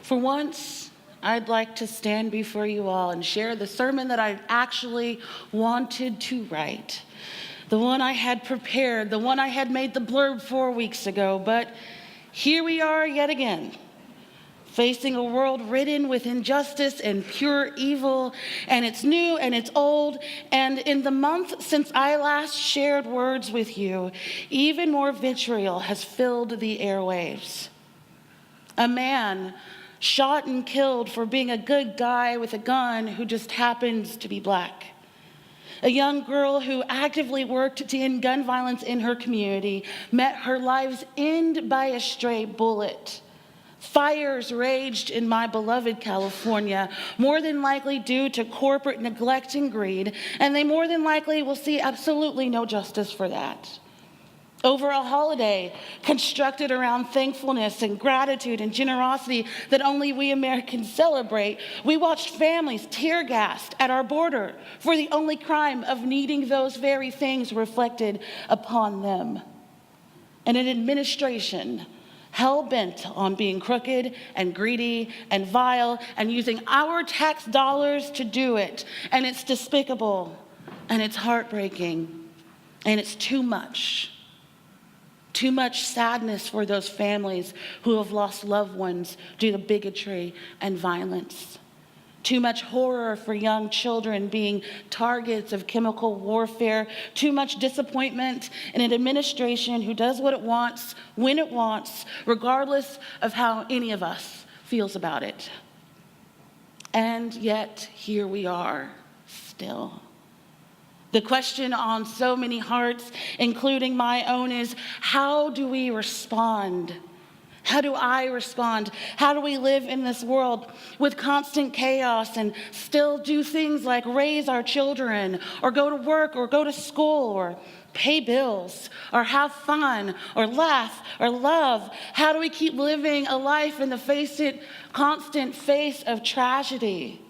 For once, I'd like to stand before you all and share the sermon that I actually wanted to write. The one I had prepared, the one I had made the blurb 4 weeks ago. But here we are yet again, facing a world ridden with injustice and pure evil, and it's new and it's old. And in the month since I last shared words with you, even more vitriol has filled the airwaves. A man shot and killed for being a good guy with a gun who just happens to be black. A young girl who actively worked to end gun violence in her community met her life's end by a stray bullet. Fires raged in my beloved California, more than likely due to corporate neglect and greed, and they more than likely will see absolutely no justice for that. Over a holiday constructed around thankfulness and gratitude and generosity that only we Americans celebrate, we watched families tear gassed at our border for the only crime of needing those very things reflected upon them. And an administration hell-bent on being crooked and greedy and vile and using our tax dollars to do it. And it's despicable, and it's heartbreaking, and it's too much. Too much sadness for those families who have lost loved ones due to bigotry and violence. Too much horror for young children being targets of chemical warfare. Too much disappointment in an administration who does what it wants, when it wants, regardless of how any of us feels about it. And yet, here we are still. The question on so many hearts, including my own, is how do we respond? How do I respond? How do we live in this world with constant chaos and still do things like raise our children or go to work or go to school or pay bills or have fun or laugh or love? How do we keep living a life in the constant face of tragedy?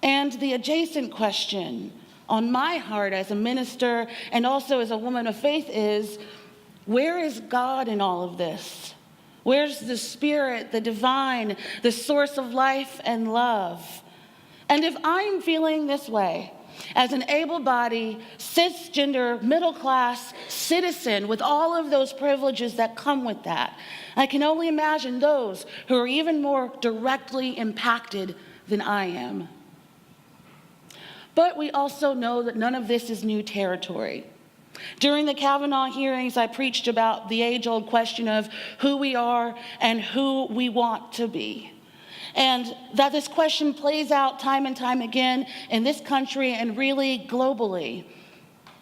And the adjacent question on my heart as a minister and also as a woman of faith is, where is God in all of this? Where's the Spirit, the divine, the source of life and love? And if I'm feeling this way, as an able-bodied, cisgender, middle-class citizen with all of those privileges that come with that, I can only imagine those who are even more directly impacted than I am. But we also know that none of this is new territory. During the Kavanaugh hearings, I preached about the age-old question of who we are and who we want to be. And that this question plays out time and time again in this country and really globally.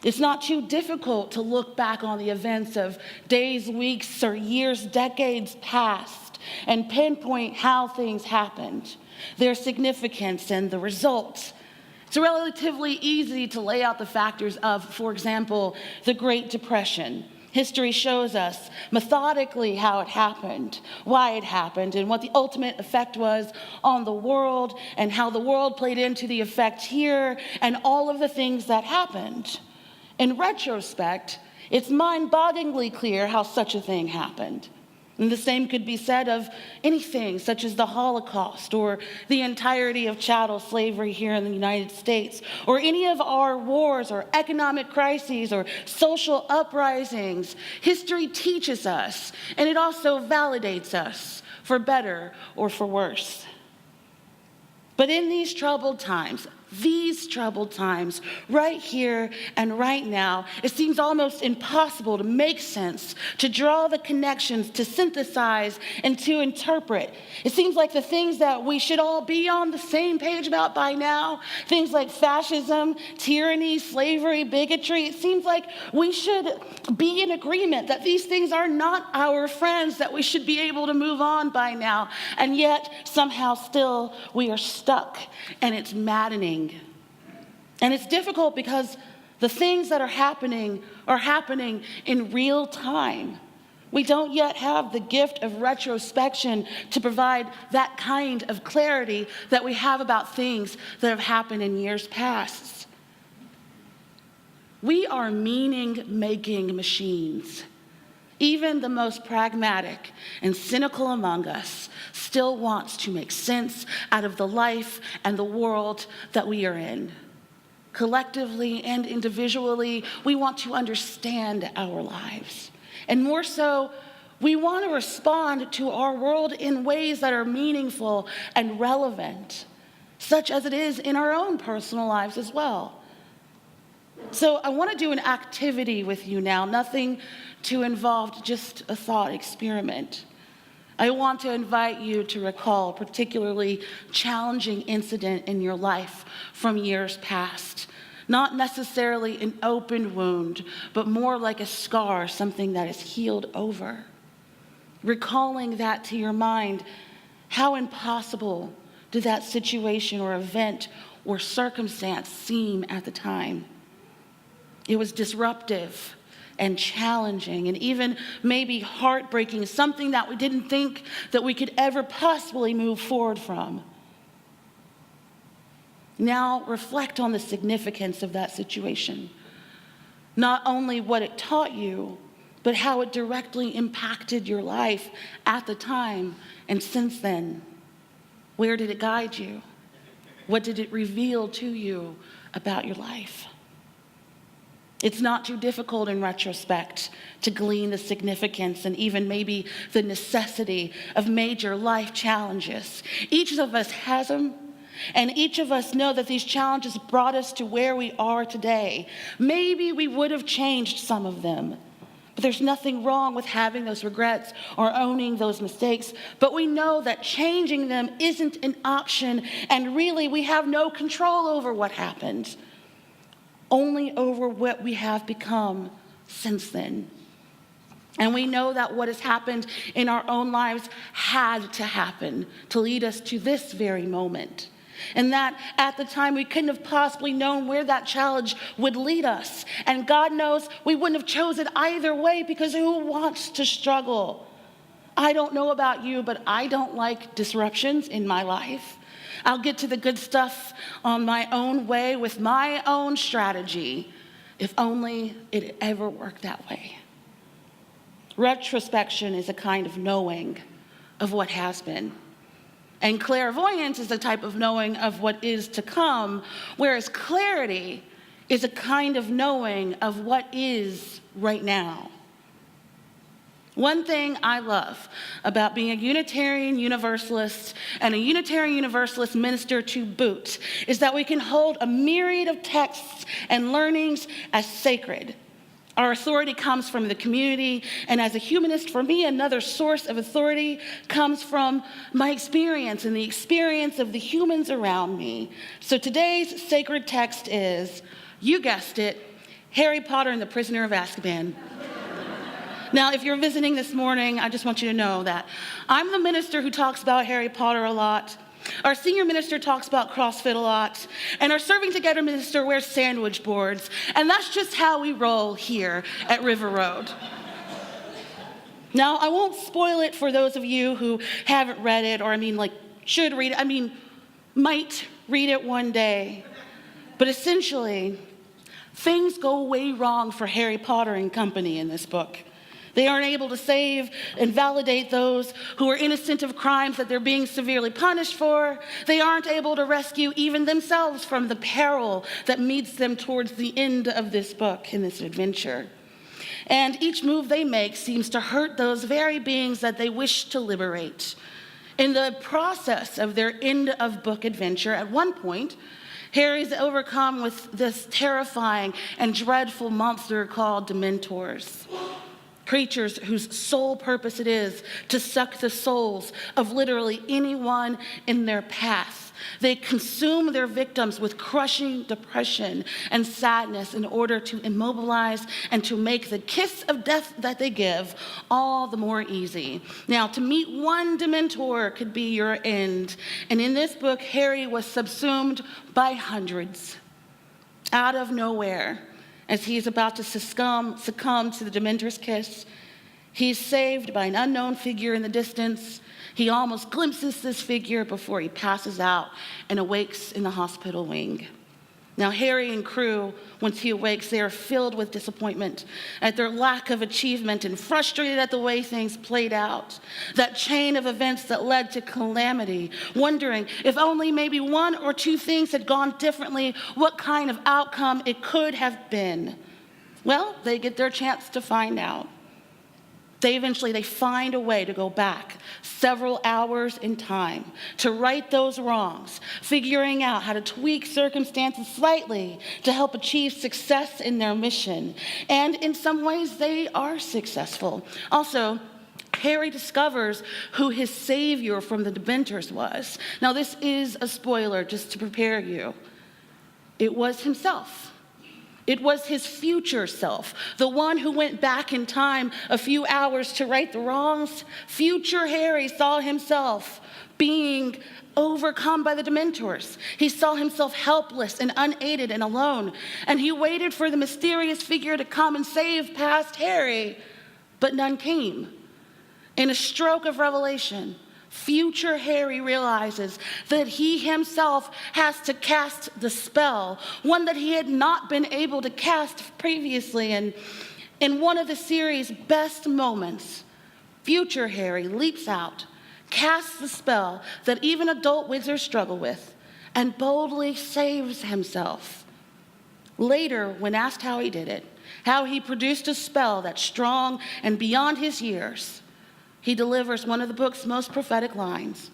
It's not too difficult to look back on the events of days, weeks, or years, decades past and pinpoint how things happened, their significance, and the results. It's relatively easy to lay out the factors of, for example, the Great Depression. History shows us methodically how it happened, why it happened, and what the ultimate effect was on the world, and how the world played into the effect here, and all of the things that happened. In retrospect, it's mind-bogglingly clear how such a thing happened. And the same could be said of anything such as the Holocaust or the entirety of chattel slavery here in the United States, or any of our wars or economic crises or social uprisings. History teaches us, and it also validates us, for better or for worse. But in these troubled times, right here and right now, it seems almost impossible to make sense, to draw the connections, to synthesize, and to interpret. It seems like the things that we should all be on the same page about by now, things like fascism, tyranny, slavery, bigotry, it seems like we should be in agreement that these things are not our friends, that we should be able to move on by now. And yet, somehow still, we are stuck, and it's maddening. And it's difficult because the things that are happening in real time. We don't yet have the gift of retrospection to provide that kind of clarity that we have about things that have happened in years past. We are meaning-making machines. Even the most pragmatic and cynical among us still wants to make sense out of the life and the world that we are in. Collectively and individually, we want to understand our lives. And more so, we want to respond to our world in ways that are meaningful and relevant, such as it is in our own personal lives as well. So I want to do an activity with you now, nothing to involve just a thought experiment. I want to invite you to recall a particularly challenging incident in your life from years past. Not necessarily an open wound, but more like a scar, something that is healed over. Recalling that to your mind, how impossible did that situation or event or circumstance seem at the time? It was disruptive and challenging and even maybe heartbreaking, something that we didn't think that we could ever possibly move forward from. Now reflect on the significance of that situation. Not only what it taught you, but how it directly impacted your life at the time and since then. Where did it guide you? What did it reveal to you about your life? It's not too difficult in retrospect to glean the significance and even maybe the necessity of major life challenges. Each of us has them, and each of us know that these challenges brought us to where we are today. Maybe we would have changed some of them, but there's nothing wrong with having those regrets or owning those mistakes. But we know that changing them isn't an option, and really we have no control over what happened. Only over what we have become since then. And we know that what has happened in our own lives had to happen to lead us to this very moment. And that at the time we couldn't have possibly known where that challenge would lead us. And God knows we wouldn't have chosen either way, because who wants to struggle? I don't know about you, but I don't like disruptions in my life. I'll get to the good stuff on my own way with my own strategy, if only it ever worked that way. Retrospection is a kind of knowing of what has been. And clairvoyance is a type of knowing of what is to come, whereas clarity is a kind of knowing of what is right now. One thing I love about being a Unitarian Universalist and a Unitarian Universalist minister to boot is that we can hold a myriad of texts and learnings as sacred. Our authority comes from the community, and as a humanist, for me, another source of authority comes from my experience and the experience of the humans around me. So today's sacred text is, you guessed it, Harry Potter and the Prisoner of Azkaban. Now, if you're visiting this morning, I just want you to know that I'm the minister who talks about Harry Potter a lot. Our senior minister talks about CrossFit a lot. And our serving together minister wears sandwich boards. And that's just how we roll here at River Road. Now, I won't spoil it for those of you who haven't read it, or should read it. Might read it one day. But essentially, things go way wrong for Harry Potter and company in this book. They aren't able to save and validate those who are innocent of crimes that they're being severely punished for. They aren't able to rescue even themselves from the peril that meets them towards the end of this book, in this adventure. And each move they make seems to hurt those very beings that they wish to liberate. In the process of their end of book adventure, at one point, Harry's overcome with this terrifying and dreadful monster called Dementors. Creatures whose sole purpose it is to suck the souls of literally anyone in their path. They consume their victims with crushing depression and sadness in order to immobilize and to make the kiss of death that they give all the more easy. Now, to meet one Dementor could be your end. And in this book, Harry was subsumed by hundreds out of nowhere. As he is about to succumb to the Dementor's kiss, he's saved by an unknown figure in the distance. He almost glimpses this figure before he passes out and awakes in the hospital wing. Now, Harry and crew, once he awakes, they are filled with disappointment at their lack of achievement and frustrated at the way things played out. That chain of events that led to calamity, wondering if only maybe one or two things had gone differently, what kind of outcome it could have been. Well, they get their chance to find out. They find a way to go back several hours in time to right those wrongs, figuring out how to tweak circumstances slightly to help achieve success in their mission. And in some ways, they are successful. Also, Harry discovers who his savior from the Dementors was. Now, this is a spoiler just to prepare you. It was himself. It was his future self, the one who went back in time a few hours to right the wrongs. Future Harry saw himself being overcome by the Dementors. He saw himself helpless and unaided and alone, and he waited for the mysterious figure to come and save past Harry, but none came. In a stroke of revelation, future Harry realizes that he himself has to cast the spell, one that he had not been able to cast previously. And in one of the series' best moments, future Harry leaps out, casts the spell that even adult wizards struggle with, and boldly saves himself. Later, when asked how he did it, how he produced a spell that's strong and beyond his years, he delivers one of the book's most prophetic lines.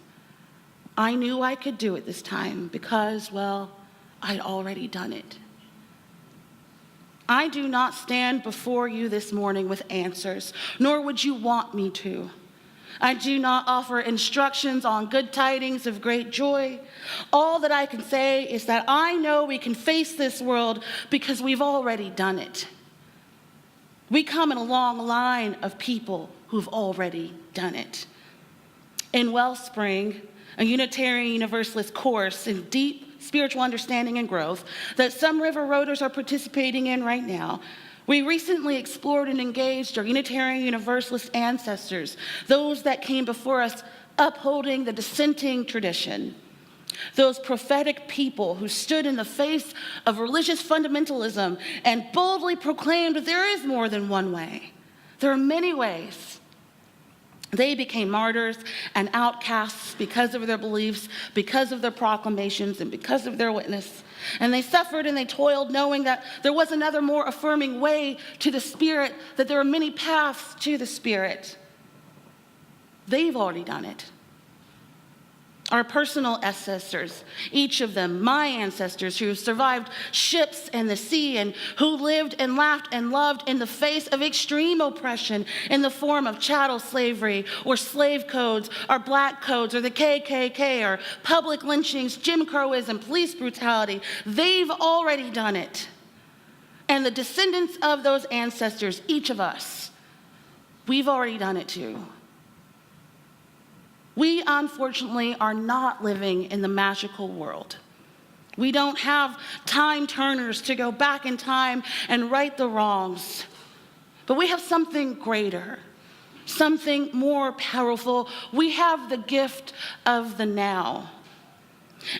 I knew I could do it this time because, well, I'd already done it. I do not stand before you this morning with answers, nor would you want me to. I do not offer instructions on good tidings of great joy. All that I can say is that I know we can face this world because we've already done it. We come in a long line of people who've already done it. In Wellspring, a Unitarian Universalist course in deep spiritual understanding and growth that some River Roaders are participating in right now, we recently explored and engaged our Unitarian Universalist ancestors, those that came before us upholding the dissenting tradition. Those prophetic people who stood in the face of religious fundamentalism and boldly proclaimed that there is more than one way. There are many ways. They became martyrs and outcasts because of their beliefs, because of their proclamations, and because of their witness. And they suffered and they toiled, knowing that there was another more affirming way to the Spirit, that there are many paths to the Spirit. They've already done it. Our personal ancestors, each of them, my ancestors who survived ships and the sea and who lived and laughed and loved in the face of extreme oppression in the form of chattel slavery or slave codes or black codes or the KKK or public lynchings, Jim Crowism, police brutality. They've already done it. And the descendants of those ancestors, each of us, we've already done it too. We, unfortunately, are not living in the magical world. We don't have time turners to go back in time and right the wrongs. But we have something greater, something more powerful. We have the gift of the now.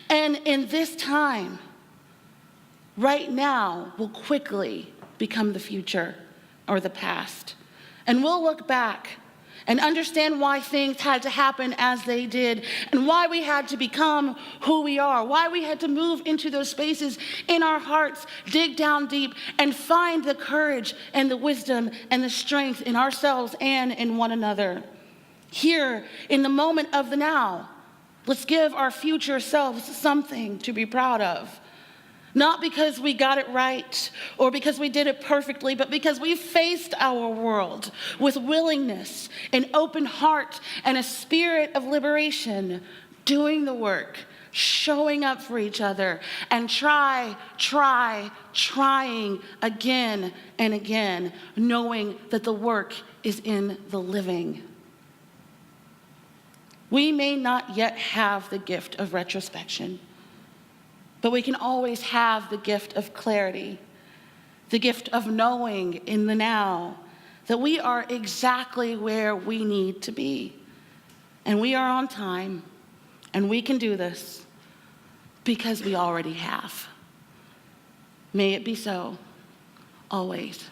And in this time, right now will quickly become the future or the past. And we'll look back and understand why things had to happen as they did, and why we had to become who we are, why we had to move into those spaces in our hearts, dig down deep, and find the courage and the wisdom and the strength in ourselves and in one another. Here, in the moment of the now, let's give our future selves something to be proud of. Not because we got it right or because we did it perfectly, but because we faced our world with willingness, an open heart, and a spirit of liberation, doing the work, showing up for each other, and trying again and again, knowing that the work is in the living. We may not yet have the gift of retrospection, but we can always have the gift of clarity, the gift of knowing in the now that we are exactly where we need to be. And we are on time, and we can do this because we already have. May it be so, always.